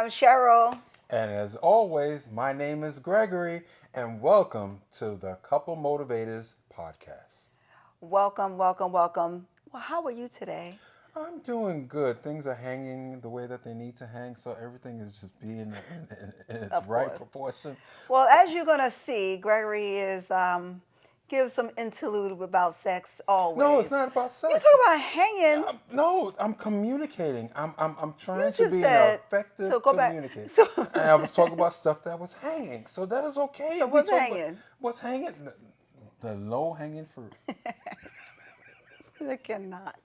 I'm Cheryl. And as always, my name is Gregory, and welcome to the Couple Motivators podcast. Welcome, welcome, welcome. Well, how are you today? I'm doing good. Things are hanging the way that they need to hang, so everything is just being in its Of right course. proportion. Well, as you're going to see, Gregory is gives some interlude about sex always. No, it's not about You sex. talk about hanging. No, I'm communicating. I'm You trying to just be said, an effective so go back. communicator. So, And I was talking about stuff that was hanging, so that is okay. So If we what's talk about hanging? What's hanging? The low hanging fruit. I cannot.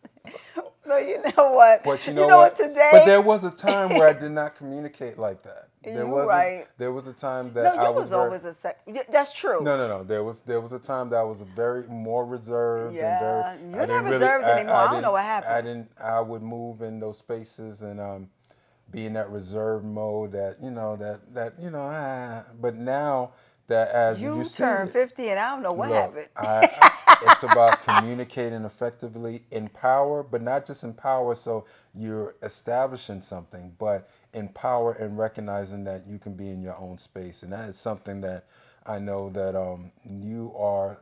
But you know what? But you know know what? what? Today. But there was a time where I did not communicate like that. You're right. There was a time that No, you I was very, always a sex. That's true. No. There was a time that I was very more reserved and very. Yeah, you're not reserved anymore. I don't know what happened. I would move in those spaces and be in that reserved mode But now that as You see turned me- 50 and I don't know what Look, happened. it's about communicating effectively in power, but not just in power so you're establishing something, but in power and recognizing that you can be in your own space. And that is something that I know that you are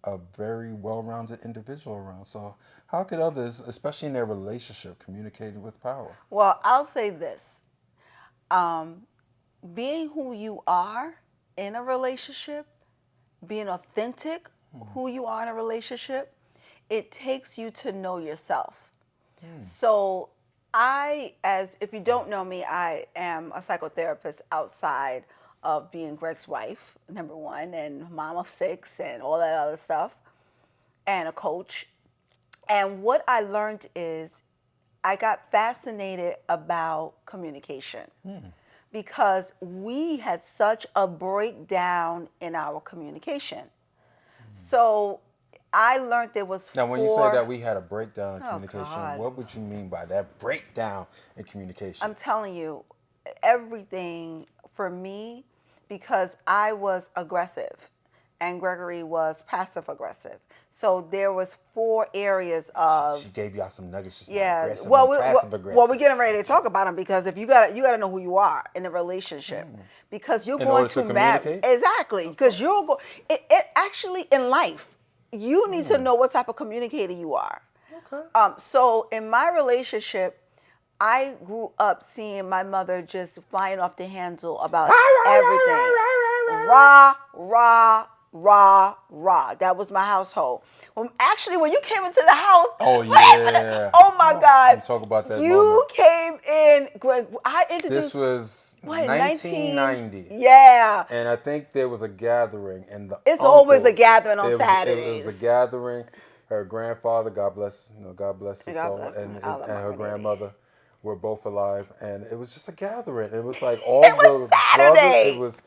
a very well-rounded individual around. So how could others, especially in their relationship, communicate with power? Well, I'll say this. Being who you are in a relationship, being authentic, who you are in a relationship, it takes you to know yourself. So if you don't know me, I am a psychotherapist outside of being Greg's wife, number one, and mom of 6 and all that other stuff, and a coach. And what I learned is I got fascinated about communication because we had such a breakdown in our communication. So I learned there was Now, when you say that we had a breakdown in communication, God. what would you mean by that breakdown in communication? I'm telling you, everything for me, because I was aggressive and Gregory was passive aggressive. So there was 4 areas of She gave y'all some nuggets. Just aggressive aggressive. well, we're getting ready to talk about them because if you got to know who you are in a relationship because you're In going order to to marry communicate? exactly because you're going it actually in life you need to know what type of communicator you are. Okay. So in my relationship, I grew up seeing my mother just flying off the handle about everything. Rah, rah, rah, rah. That was my household. Actually, when you came into the house, Oh, yeah. oh my God. Let's talk about that You moment. came in, Greg. I introduced. This was what, 1990. Yeah. And I think there was a gathering. And It's always a gathering on It Saturdays. was a gathering. Her grandfather, God bless his God soul, bless him. and I love my her lady. grandmother were both alive. And it was just a gathering. It was like all It was the Saturday. brothers. It was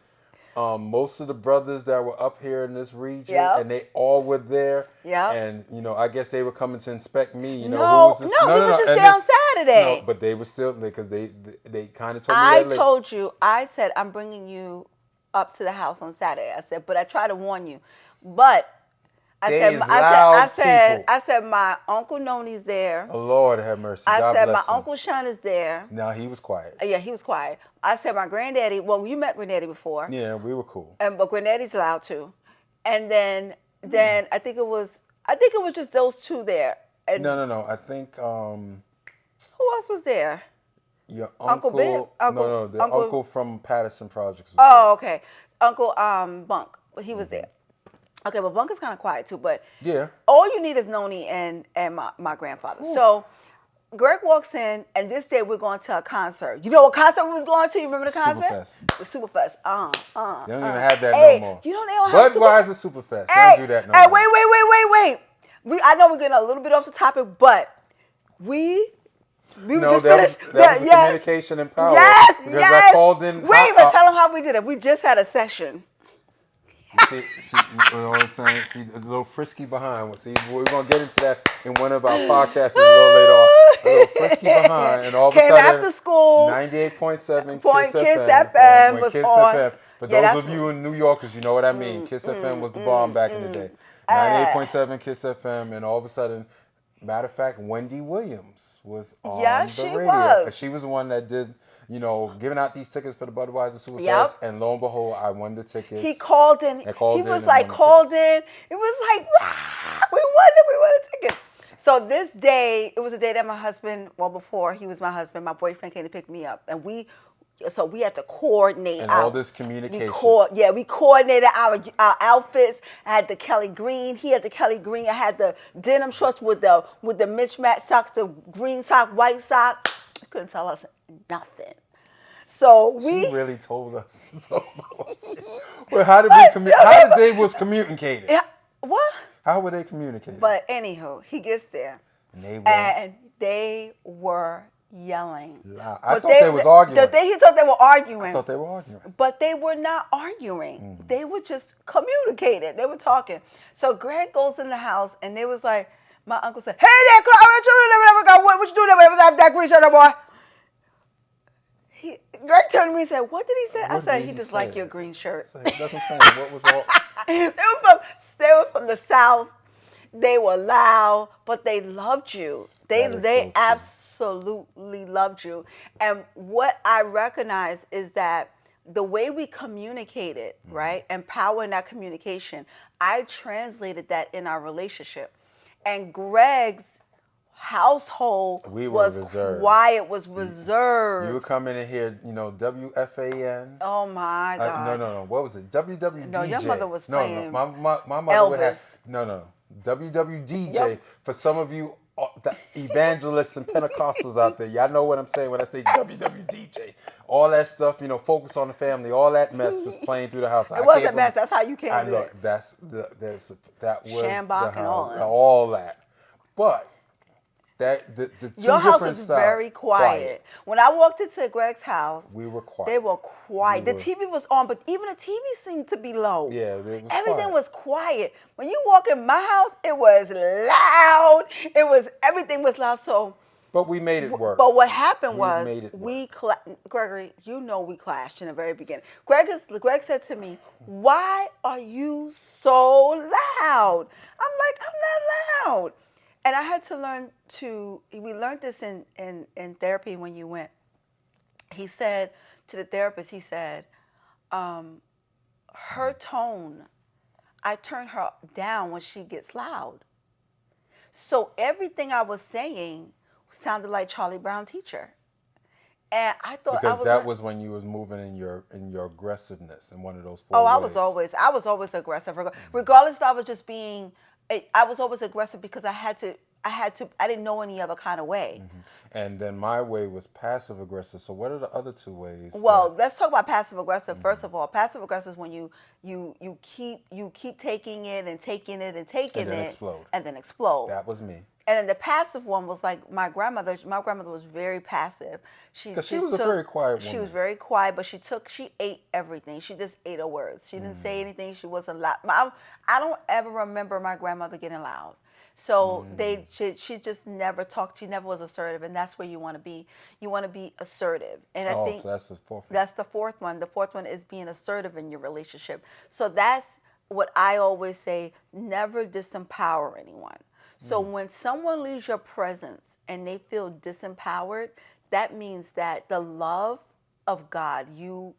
most of the brothers that were up here in this region, Yep. and they all were there. Yep. And I guess they were coming to inspect me. Who No, was this? we was just and there on Saturday. No, but they were still because they kind of told me I that. told you, I said, I'm bringing you up to the house on Saturday. I said, but I try to warn you. But I said, my Uncle Noni's there. Oh, Lord have mercy. I God said, my bless him. Uncle Sean is there. No, he was quiet. Yeah, he was quiet. I said, my granddaddy, well, you met granddaddy before. Yeah, we were cool. But granddaddy's allowed to. And then I think it was just those 2 there. And No. I think who else was there? your Uncle Ben? the uncle from Patterson Projects. Was Oh, okay. Uncle Bunk. He was there. Okay, but Bunk is kind of quiet too. But there. Yeah. all you need is Noni and my grandfather. Ooh. So Greg walks in, and this day we're going to a concert. You know what concert we was going to? You remember the concert? Superfest. The Superfest. They don't even have that hey, no more. You know they don't have Budweiser Superfest. They Hey, don't do that no hey, more. wait. I know we're getting a little bit off the topic, but we just finished. That was communication and power. Yes, because I called in. Wait, but tell them how we did it. We just had a session. See, you know what I'm saying? See, a little frisky behind. See, we're going to get into that in one of our podcasts a little later on. A little frisky behind. And all of a Came sudden, after school. 98.7 Kiss FM. FM was Kiss on. FM. For those of you in New Yorkers, you know what I mean. Kiss FM was the bomb back in the day. 98.7 Kiss FM. And all of a sudden, matter of fact, Wendy Williams was on the radio. Was. She was the one that did giving out these tickets for the Budweiser Superfest, Yep. and lo and behold, I won the tickets. He called in. I called He in was and like won the called in. It was like, "Ah, we won a ticket." So this day, it was a day that my husband, well, before he was my husband, my boyfriend came to pick me up, and we had to coordinate And our, all this communication. we coordinated our outfits. I had the Kelly green. He had the Kelly green. I had the denim shorts with the mismatched socks, the green sock, white sock. He couldn't tell us nothing. So She really told us. Well, how did they was communicated? Yeah, what? How were they communicated? But anywho, he gets there, and they were yelling. Loud. I thought they was arguing. He thought they were arguing. I thought they were arguing. But they were not arguing. They were just communicating. They were talking. So Greg goes in the house, and they was like, my uncle said, "Hey there, Clark, what you doing there? Have that green shirt on, boy?" Greg turned to me and said, "What did he say?" I said, "He just like your green shirt." That's what I'm saying. What was all? They were from the South. They were loud, but they loved you. They absolutely loved you. And what I recognize is that the way we communicated, right, and power in that communication, I translated that in our relationship. And Greg's household was reserved. Quiet, was reserved. You would come in and hear, WFAN. Oh my God. No. What was it? WWDJ. No, your mother was playing. No, my mother Elvis. would have. No. WWDJ. Yep. For some of you, the evangelists and Pentecostals out there, y'all know what I'm saying when I say WWDJ. All that stuff, Focus on the Family, all that mess was playing through the house. It wasn't mess. That's how you came to it. That was Shambach and all that. All that. But the two your house different was styles. very quiet. When I walked into Greg's house, we were quiet. They were quiet. The TV was on, but even the TV seemed to be low. Yeah, it was everything quiet. was quiet. When you walk in my house, it was loud. Everything was loud. So, but we made it work. But what happened was Gregory, we clashed in the very beginning. Greg said to me, "Why are you so loud?" I'm like, "I'm not loud." And I had to learn we learned this in therapy when you went. He said to the therapist, her tone, I turn her down when she gets loud. So everything I was saying sounded like Charlie Brown teacher. And I thought that was when you was moving in your aggressiveness in one of those 4 ways. I was always aggressive. Regardless if I was just being, I was always aggressive because I didn't know any other kind of way. Mm-hmm. And then my way was passive aggressive. So what are the other 2 ways? Well, let's talk about passive aggressive. First of all, passive aggressive is when you keep taking it and taking it and taking and then it explode. And then explode. That was me. And then the passive one was like my grandmother. My grandmother was very passive. She was a very quiet woman. She was very quiet, but she ate everything. She just ate her words. She didn't say anything. She wasn't loud. I don't ever remember my grandmother getting loud. So she just never talked. She never was assertive, and that's where you want to be. You want to be assertive, and I think so that's the fourth one. That's the fourth one. The fourth one is being assertive in your relationship. So that's what I always say: never disempower anyone. So when someone leaves your presence and they feel disempowered, that means that the love of God, you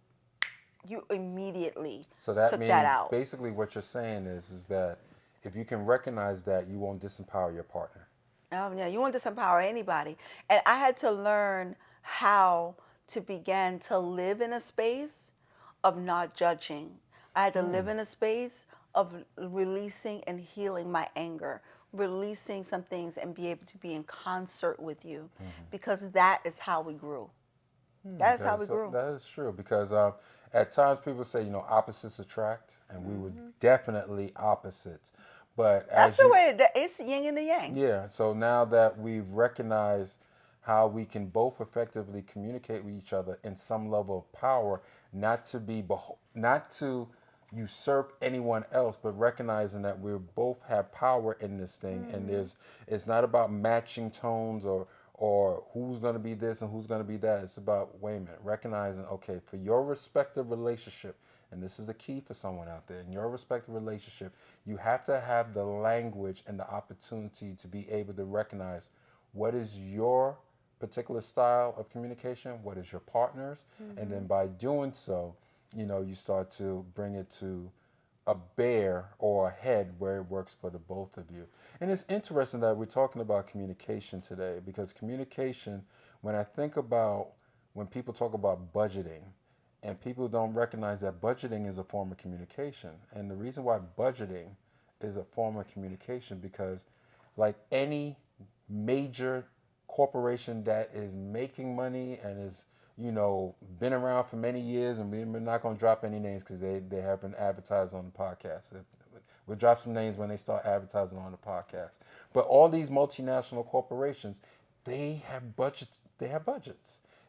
immediately so that took means that out. Basically, what you're saying is that if you can recognize that, you won't disempower your partner. Oh yeah, you won't disempower anybody. And I had to learn how to begin to live in a space of not judging. I had to live in a space of releasing and healing my anger, releasing some things and be able to be in concert with you, because that is how we grew. That is how we grew. That is true, because at times people say, opposites attract, and we were definitely opposites. But that's the way, it's yin and the yang. Yeah, so now that we've recognized how we can both effectively communicate with each other in some level of power, not to usurp anyone else, but recognizing that we both have power in this thing, and it's not about matching tones or who's going to be this and who's going to be that. It's about, wait a minute, recognizing, okay, for your respective relationship, and this is the key for someone out there, in your respective relationship, you have to have the language and the opportunity to be able to recognize what is your particular style of communication, what is your partner's, and then by doing so, you start to bring it to a bear or a head where it works for the both of you. And it's interesting that we're talking about communication today, because communication, when I think about when people talk about budgeting, and people don't recognize that budgeting is a form of communication. And the reason why budgeting is a form of communication, because like any major corporation that is making money and is been around for many years, and we're not going to drop any names because they have been advertised on the podcast. We'll drop some names when they start advertising on the podcast. But all these multinational corporations, they have budgets.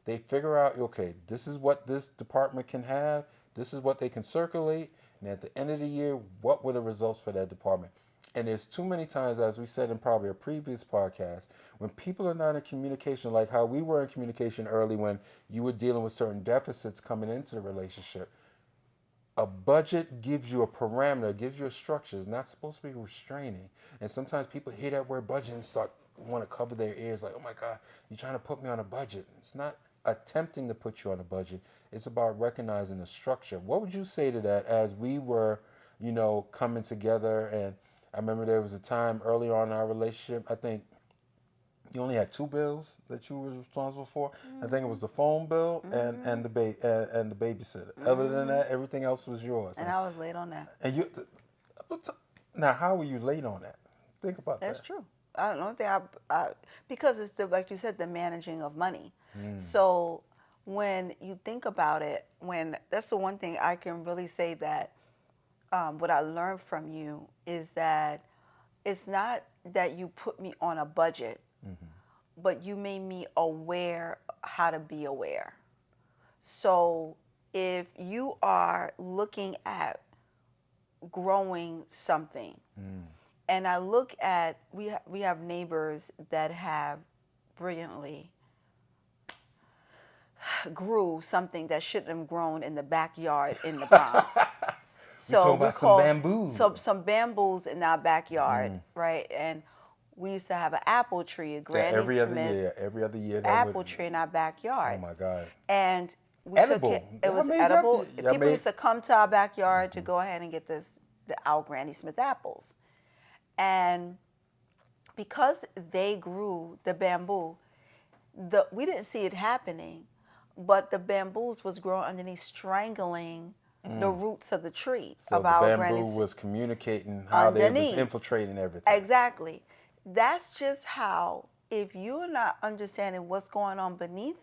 They figure out, okay, this is what this department can have, this is what they can circulate, and at the end of the year, what were the results for that department? And there's too many times, as we said in probably a previous podcast, when people are not in communication, like how we were in communication early when you were dealing with certain deficits coming into the relationship. A budget gives you a parameter, gives you a structure. It's not supposed to be restraining. And sometimes people hear that word budget and want to cover their ears like, oh my God, you're trying to put me on a budget. It's not attempting to put you on a budget. It's about recognizing the structure. What would you say to that as we were, coming together? And I remember there was a time early on in our relationship, I think you only had 2 bills that you were responsible for. I think it was the phone bill and the babysitter. Other than that, everything else was yours. And I was late on that. And now, how were you late on that? Think about that. That's true. I don't think because it's like you said, the managing of money. So when you think about it, that's the one thing I can really say that what I learned from you is that it's not that you put me on a budget, but you made me aware how to be aware. So if you are looking at growing something, and I look at, we have neighbors that have brilliantly grew something that shouldn't have grown in the backyard in the Bronx. So we call some bamboos. Some bamboos in our backyard, right? And we used to have an apple tree, a Granny every Smith other year. apple tree in our backyard. Oh my God! And we Edible. took it. It was Y'all edible. made that- People used to come to our backyard to go ahead and get our Granny Smith apples, and because they grew the bamboo, we didn't see it happening, but the bamboos was growing underneath, strangling the roots of the tree So of the our bamboo Granny was communicating how they was underneath. infiltrating everything. Exactly. That's just how, if you're not understanding what's going on beneath,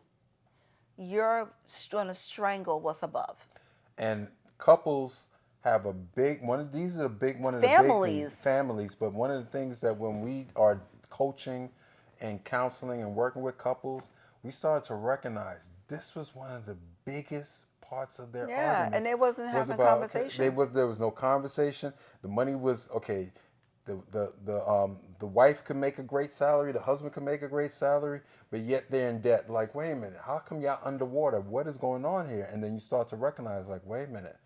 you're going to strangle what's above. And couples have a big one of these are one of the Families. big things, families. But one of the things that when we are coaching and counseling and working with couples, we started to recognize this was one of the biggest parts of their argument. And they wasn't having conversations. There was no conversation. The money was okay. The wife could make a great salary, the husband could make a great salary, but yet they're in debt. Like, wait a minute, how come y'all underwater? What is going on here? And then you start to recognize, like, wait a minute,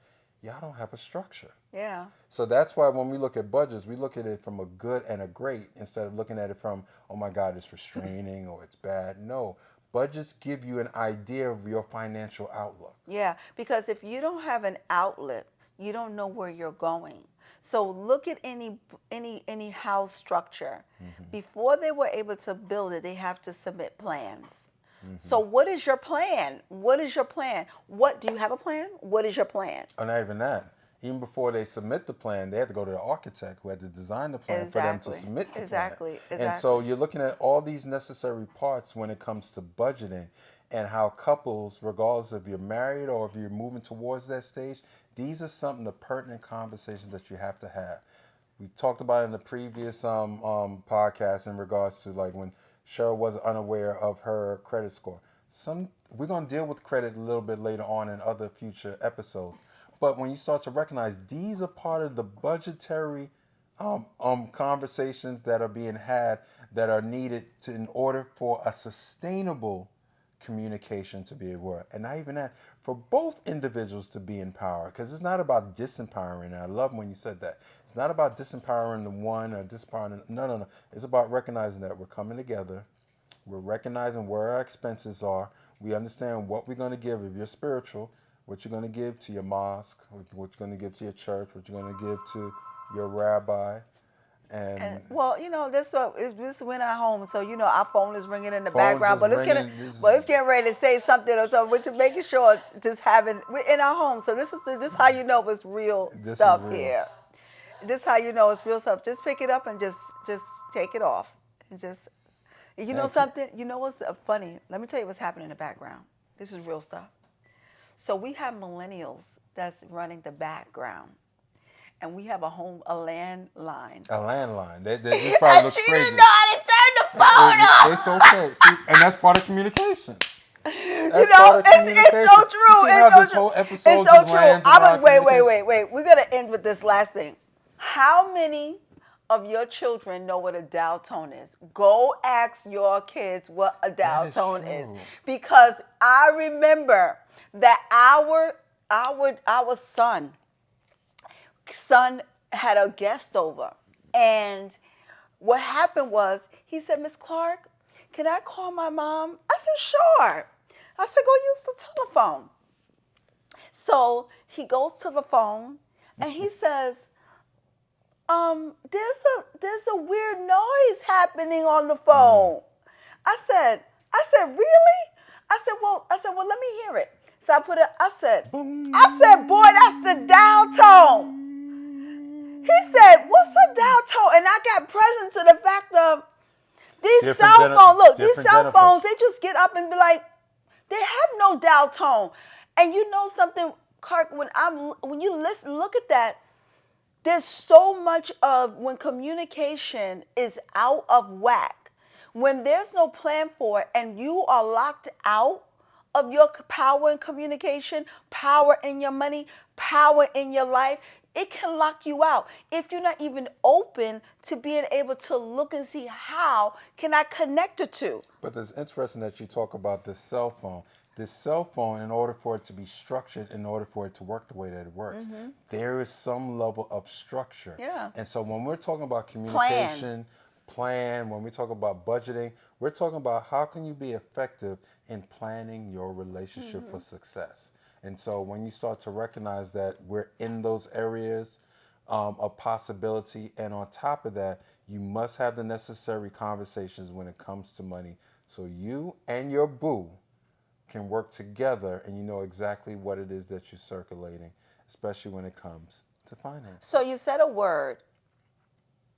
y'all don't have a structure. Yeah. So that's why when we look at budgets, we look at it from a good and a great instead of looking at it from, oh my God, it's restraining or it's bad. No, budgets give you an idea of your financial outlook. Yeah, because if you don't have an outlet, you don't know where you're going. So look at any house structure. Before they were able to build it, they have to submit plans. So what is your plan? What is your plan? What do you have a plan? What is your plan? Oh, not even that. Even before they submit the plan, they had to go to the architect who had to design the plan for them to submit the plan. And so you're looking at all these necessary parts when it comes to budgeting and how couples, regardless if you're married or if you're moving towards that stage, these are some of the pertinent conversations that you have to have. We talked about it in the previous podcast in regards to like when Cheryl was unaware of her credit score. We're going to deal with credit a little bit later on in other future episodes. But when you start to recognize these are part of the budgetary conversations that are being had that are needed in order for a sustainable communication to be able, and not even that, for both individuals to be empowered, because it's not about disempowering. And I love when you said that. It's not about disempowering the one or disempowering. No. It's about recognizing that we're coming together. We're recognizing where our expenses are. We understand what we're going to give. If you're spiritual, what you're going to give to your mosque, what you're going to give to your church, what you're going to give to your rabbi, And and well, this went our home, so our phone is ringing in the phone background, just but ringing. but it's getting ready to say something or something. Which is making sure we're in our home. So this is how you know it's real This is stuff real. here. This is how you know it's real stuff. Just pick it up and just take it off, and just Thank you. something. You know what's funny? Let me tell you what's happening in the background. This is real stuff. So we have millennials that's running the background, and we have a landline. A landline. This probably And looks she crazy. didn't know how to turn the phone It's off. okay. See, and that's part of communication. You That's know, part of it's communication. so You true. see It's how so this true. whole It's episode so just true. lands I'm around wait. communication? We're gonna end with this last thing. How many of your children know what a Dow tone is? Go ask your kids what a That Dow is tone is, true. because I remember that our son had a guest over, and what happened was he said, Miss Clarke, can I call my mom? I said, sure. I said, go use the telephone. So he goes to the phone and he says, there's a weird noise happening on the phone. I said, really? I said, well, let me hear it. So I said, boy, that's the dial tone. He said, what's a dial tone? And I got present to the fact of these cell phones. Look, these different cell Jennifers. phones, they just get up and be like, they have no dial tone. And you know something, Clark, when you look at that, there's so much of when communication is out of whack, when there's no plan for it, and you are locked out of your power in communication, power in your money, power in your life, it can lock you out if you're not even open to being able to look and see how can I connect the two. But it's interesting that you talk about this cell phone. This cell phone, in order for it to be structured, in order for it to work the way that it works, there is some level of structure. Yeah. And so when we're talking about Plan. communication, plan, when we talk about budgeting, we're talking about how can you be effective in planning your relationship for success. And so when you start to recognize that we're in those areas of possibility, and on top of that, you must have the necessary conversations when it comes to money, so you and your boo can work together and you know exactly what it is that you're circulating, especially when it comes to finance. So you said a word.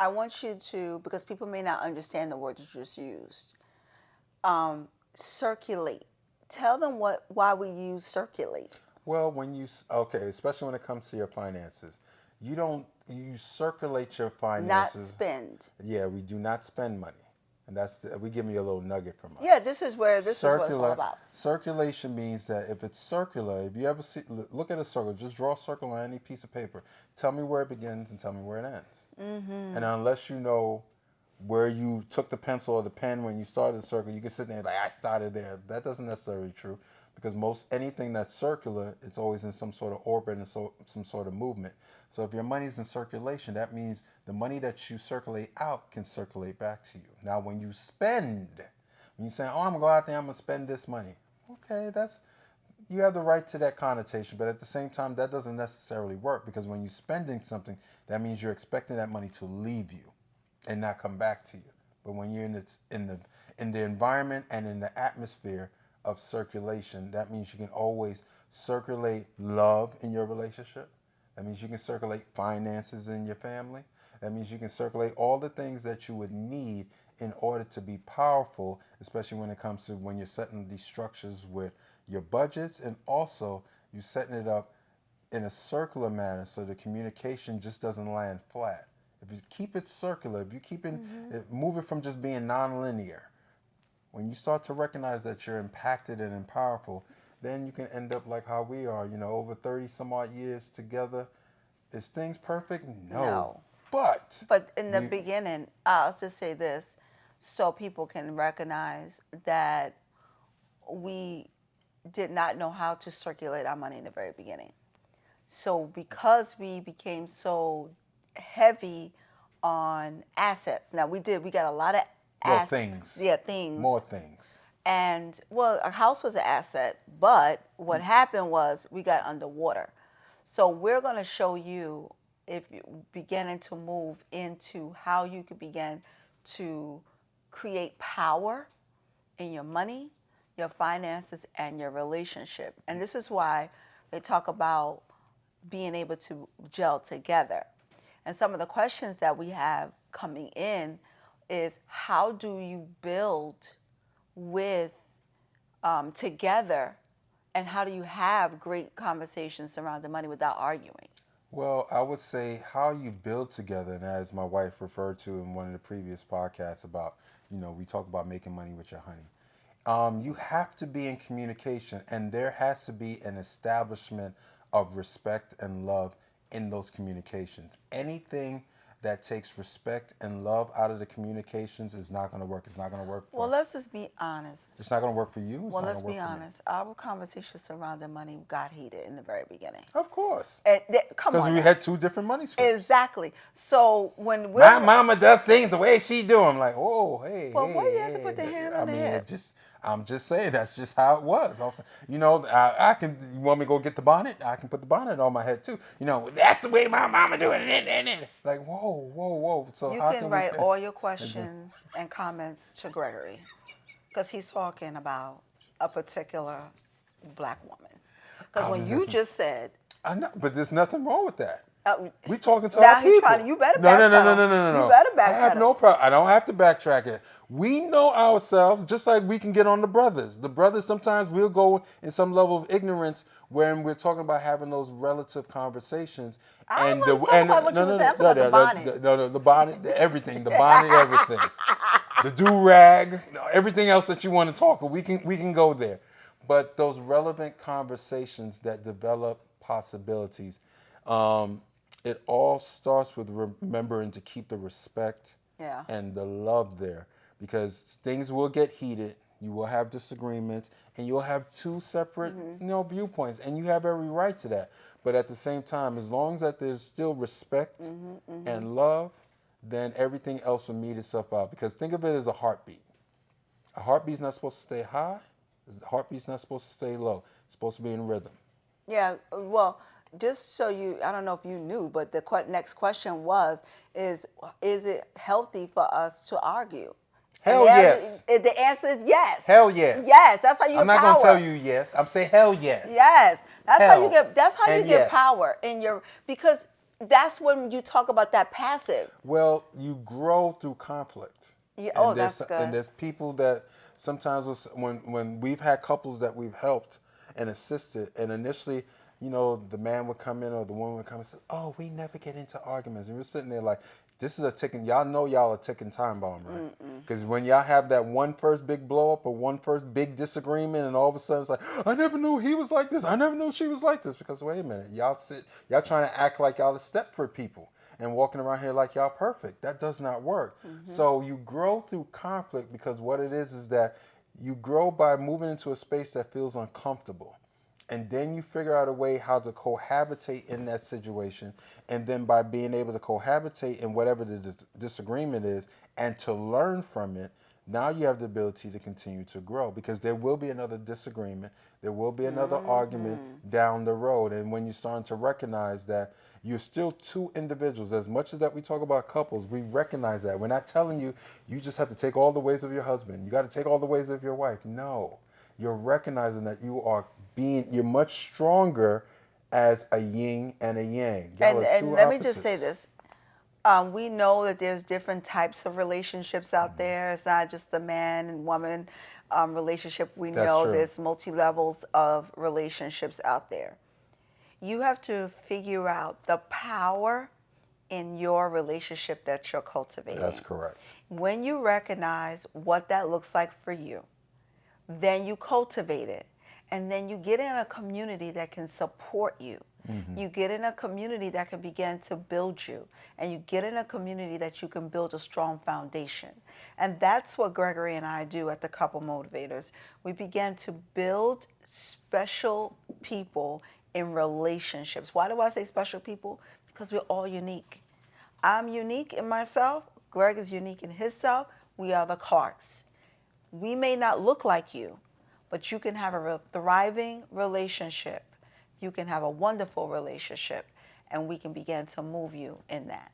I want you to, because people may not understand the word you just used. Circulate. Tell them why we use circulate. Well, especially when it comes to your finances, you circulate your Not finances. spend. Yeah, we do not spend money. And we give you a little nugget from us. Yeah, this is what it's all about. Circulation means that if it's circular, if you ever look at a circle, just draw a circle on any piece of paper. Tell me where it begins and tell me where it ends. Mm-hmm. And unless you know where you took the pencil or the pen when you started the circle, you can sit there and like, I started there. That doesn't necessarily true, because anything that's circular, it's always in some sort of orbit and some sort of movement. So if your money's in circulation, that means the money that you circulate out can circulate back to you. Now, when you say, oh, I'm going to go out there, I'm going to spend this money. Okay, you have the right to that connotation, but at the same time, that doesn't necessarily work, because when you're spending something, that means you're expecting that money to leave you and not come back to you. But when you're in the environment and in the atmosphere of circulation, that means you can always circulate love in your relationship. That means you can circulate finances in your family. That means you can circulate all the things that you would need in order to be powerful, especially when it comes to when you're setting these structures with your budgets, and also you're setting it up in a circular manner so the communication just doesn't land flat. If you keep it circular, if you keep it, move it from just being nonlinear, when you start to recognize that you're impacted and powerful, then you can end up like how we are, over 30 some odd years together. Is things perfect? No. But in the beginning, I'll just say this so people can recognize that we did not know how to circulate our money in the very beginning. So because we became so heavy on assets, now we got a lot of Well, things. Yeah, things. More things. And well, a house was an asset, but what happened was we got underwater. So we're going to show you, if you beginning to move into how you could begin to create power in your money, your finances, and your relationship. And this is why they talk about being able to gel together. And some of the questions that we have coming in is, how do you build with together, and how do you have great conversations surrounding money without arguing? Well, I would say how you build together, and as my wife referred to in one of the previous podcasts about, we talk about making money with your honey. You have to be in communication, and there has to be an establishment of respect and love in those communications. Anything that takes respect and love out of the communications is not going to work. It's not going to work for. Well, let's just be honest. It's not going to work for you. It's Well, not let's going to be work for me. honest. Our conversation surrounding money got heated in the very beginning. Of course. Come Because on. we now. had two different money scripts. Exactly. So when we're My mama does things the way she do. I'm like, oh, hey, Well, hey, why you have to hey. put the hand on the hip? I'm just saying that's just how it was. I can. You want me to go get the bonnet? I can put the bonnet on my head too. That's the way my mama do it. Like, whoa. So you how can can write we, all your questions and comments to Gregory, because he's talking about a particular black woman. Because when you just said, I know, but there's nothing wrong with that. We talking to now our he's people. trying to- you better no. backpedal. You better I have backpedal. no problem. I don't have to backtrack it. We know ourselves, just like we can get on the brothers. The brothers, sometimes we'll go in some level of ignorance when we're talking about having those relative conversations. I wasn't talking about what you were saying. I'm talking about the bonnet. The bonnet, everything, the bonnet, everything, the do rag, everything else that you want to talk. We can go there, but those relevant conversations that develop possibilities. It all starts with remembering to keep the respect Yeah. and the love there, because things will get heated. You will have disagreements, and you'll have two separate, viewpoints, and you have every right to that. But at the same time, as long as that there's still respect and love, then everything else will meet itself out. Because think of it as a heartbeat. A heartbeat's not supposed to stay high. A heartbeat's not supposed to stay low. It's supposed to be in rhythm. Yeah, well, just so you, I don't know if you knew, but the next question is it healthy for us to argue? Hell yes. The answer is yes. Hell yes. Yes, that's how you get power. I'm not going to tell you yes. I'm saying hell yes. Yes, that's how you get. That's how you and get yes. power in your, because that's when you talk about that passive. Well, you grow through conflict. Yeah, And that's good. And there's people that sometimes when we've had couples that we've helped and assisted, and initially, the man would come in or the woman would come and say, "Oh, we never get into arguments," and we're sitting there like, this is a ticking. Y'all know y'all a ticking time bomb, right? Because when y'all have that one first big blow up or one first big disagreement, and all of a sudden it's like, I never knew he was like this. I never knew she was like this. Because wait a minute, y'all trying to act like y'all a Stepford people and walking around here like y'all perfect. That does not work. So you grow through conflict, because what it is that you grow by moving into a space that feels uncomfortable. And then you figure out a way how to cohabitate in that situation. And then by being able to cohabitate in whatever the disagreement is and to learn from it, now you have the ability to continue to grow, because there will be another disagreement. There will be another argument down the road. And when you're starting to recognize that you're still two individuals, as much as that we talk about couples, we recognize that. We're not telling you, you just have to take all the ways of your husband. You got to take all the ways of your wife. No. You're recognizing that you're much stronger as a yin and a yang. And let me just say this. We know that there's different types of relationships out there. It's not just the man and woman relationship. We know there's multi-levels of relationships out there. You have to figure out the power in your relationship that you're cultivating. That's correct. When you recognize what that looks like for you, then you cultivate it. And then you get in a community that can support you. You get in a community that can begin to build you. And you get in a community that you can build a strong foundation. And that's what Gregory and I do at the Couple Motivators. We begin to build special people in relationships. Why do I say special people? Because we're all unique. I'm unique in myself. Greg is unique in himself. We are the Clarks. We may not look like you, but you can have a thriving relationship. You can have a wonderful relationship, and we can begin to move you in that.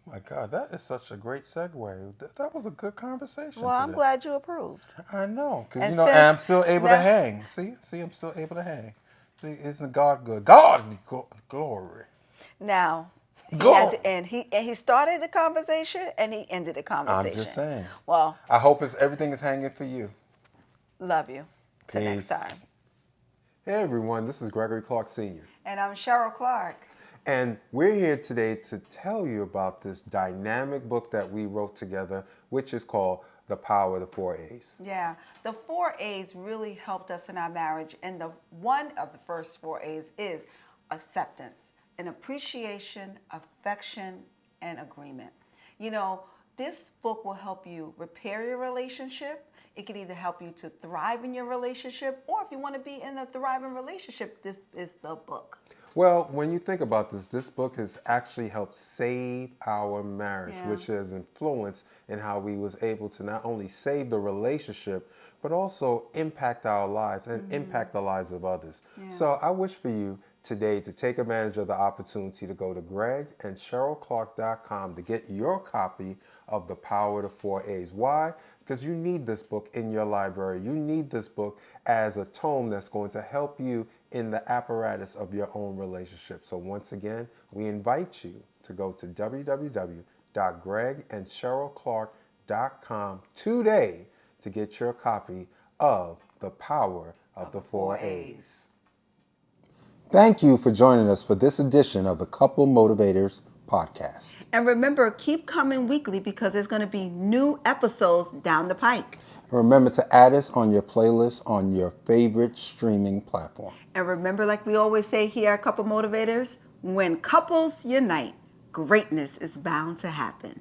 My God, that is such a great segue. That was a good conversation Well, I'm today. glad you approved. I know, because And you know, and I'm since still able to now, hang. See, I'm still able to hang. See, isn't God good? God be glory. now he had Glory. to end. He started the conversation and he ended the I'm conversation. just saying. Well, I hope everything is hanging for you. love you. Till next Peace. time. Hey everyone, this is Gregory Clarke Sr. And I'm Cheryl Clarke. And we're here today to tell you about this dynamic book that we wrote together, which is called The Power of the 4 A's. Yeah, the 4 A's really helped us in our marriage. And one of the first 4 A's is acceptance, and appreciation, affection, and agreement. You know, this book will help you repair your relationship. It can either help you to thrive in your relationship, or if you want to be in a thriving relationship, this is the book. Well, when you think about this book has actually helped save our marriage, Yeah. which has influenced in how we was able to not only save the relationship, but also impact our lives and impact the lives of others. Yeah. So I wish for you today to take advantage of the opportunity to go to GregandCherylClarke.com to get your copy of The Power of the 4 A's. Why? Because you need this book in your library. You need this book as a tome that's going to help you in the apparatus of your own relationship. So once again, we invite you to go to www.GregandCherylClarke.com today to get your copy of The Power of the 4 A's. Thank you for joining us for this edition of the Couple Motivators podcast. And remember, keep coming weekly because there's going to be new episodes down the pike. Remember to add us on your playlist on your favorite streaming platform. And remember, like we always say here at Couple Motivators, when couples unite, greatness is bound to happen.